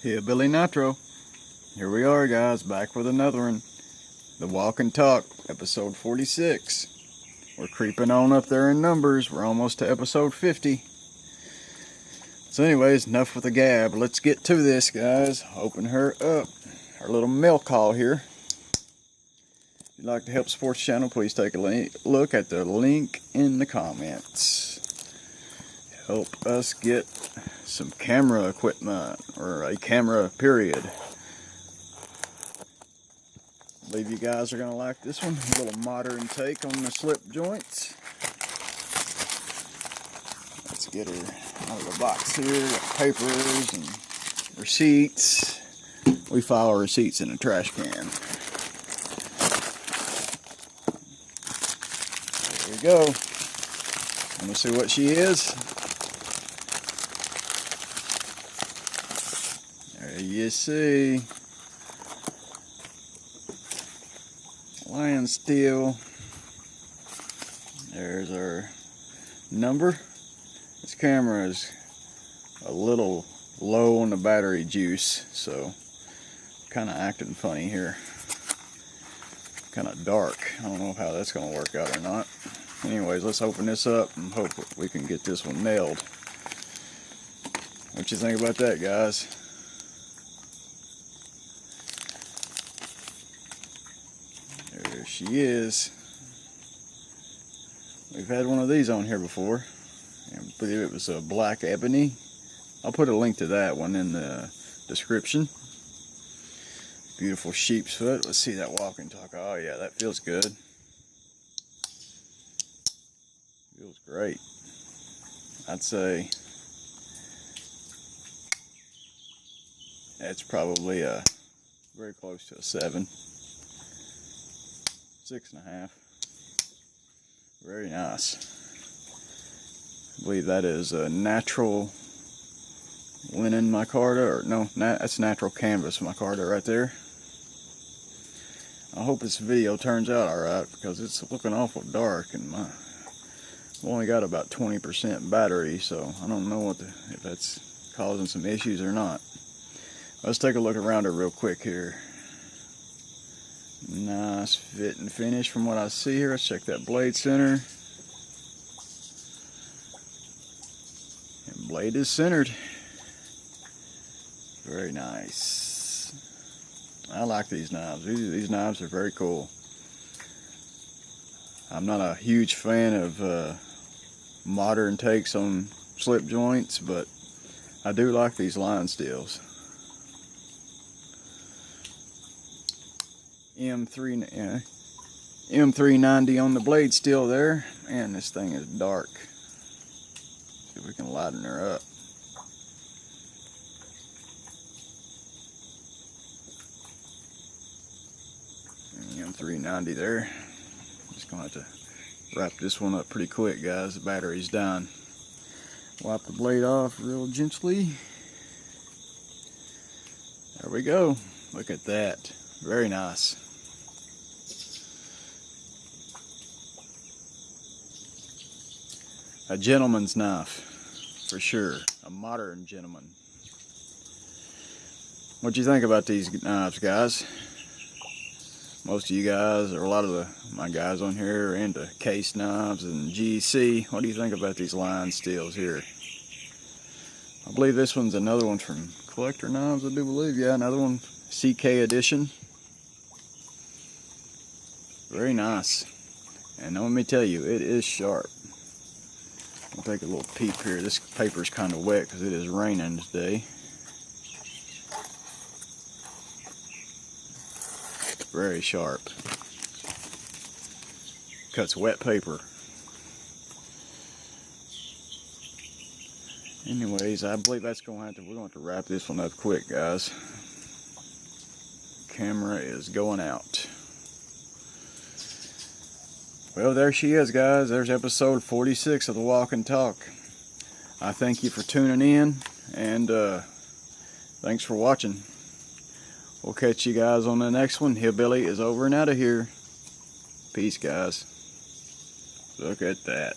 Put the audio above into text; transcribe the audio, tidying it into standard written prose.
Hillbilly Nitro. Here we are, guys, back with another one. The Walk and Talk, episode 46. We're creeping on up there in numbers. We're almost to episode 50. So anyways, enough with the gab. Let's get to this, guys. Open her up. Our little mail call here. If you'd like to help support the channel, please take a look at the link in the comments. Help us get some camera equipment, or a camera period. I believe you guys are going to like this one. A little modern take on the slip joints. Let's get her out of the box here. Got papers and receipts. We file our receipts in a trash can. There we go. Let me see what she is. There you see. Lionsteel. There's our number. This camera is a little low on the battery juice, so kind of acting funny here. Kind of dark. I don't know how that's going to work out or not. Anyways, let's open this up and hope we can get this one nailed. What you think about that, guys? There she is. We've had one of these on here before. I believe it was a black ebony. I'll put a link to that one in the description. Beautiful sheep's foot. Let's see that walk and talk. Oh yeah, that feels good. Feels great. I'd say that's probably very close to a 7. 6.5. Very nice. I believe that is a natural linen micarta, or no, that's natural canvas micarta right there. I hope this video turns out alright, because it's looking awful dark, and I've only got about 20% battery, so I don't know if that's causing some issues or not. Let's take a look around her real quick here. Nice fit and finish from what I see here. Let's check that blade center. And blade is centered. Very nice. I like these knives. These knives are very cool. I'm not a huge fan of modern takes on slip joints, but I do like these Lionsteels. M390 on the blade steel there. Man, this thing is dark. See if we can lighten her up. M390 there. Just gonna have to wrap this one up pretty quick, guys. The battery's dying. Wipe the blade off real gently. There we go. Look at that. Very nice. A gentleman's knife, for sure. A modern gentleman. What do you think about these knives, guys? Most of you guys, or a lot of my guys on here, are into case knives and GC. What do you think about these Lionsteels here? I believe this one's another one from Collector Knives, I do believe. Yeah, another one, CK edition. Very nice. And let me tell you, it is sharp. I'll take a little peek here. This paper's kind of wet because it is raining today. Very sharp. Cuts wet paper. Anyways, I believe that's we're going to have to wrap this one up quick, guys. Camera is going out. Well, there she is, guys. There's episode 46 of The Walk and Talk. I thank you for tuning in, and thanks for watching. We'll catch you guys on the next one. Hillbilly is over and out of here. Peace, guys. Look at that.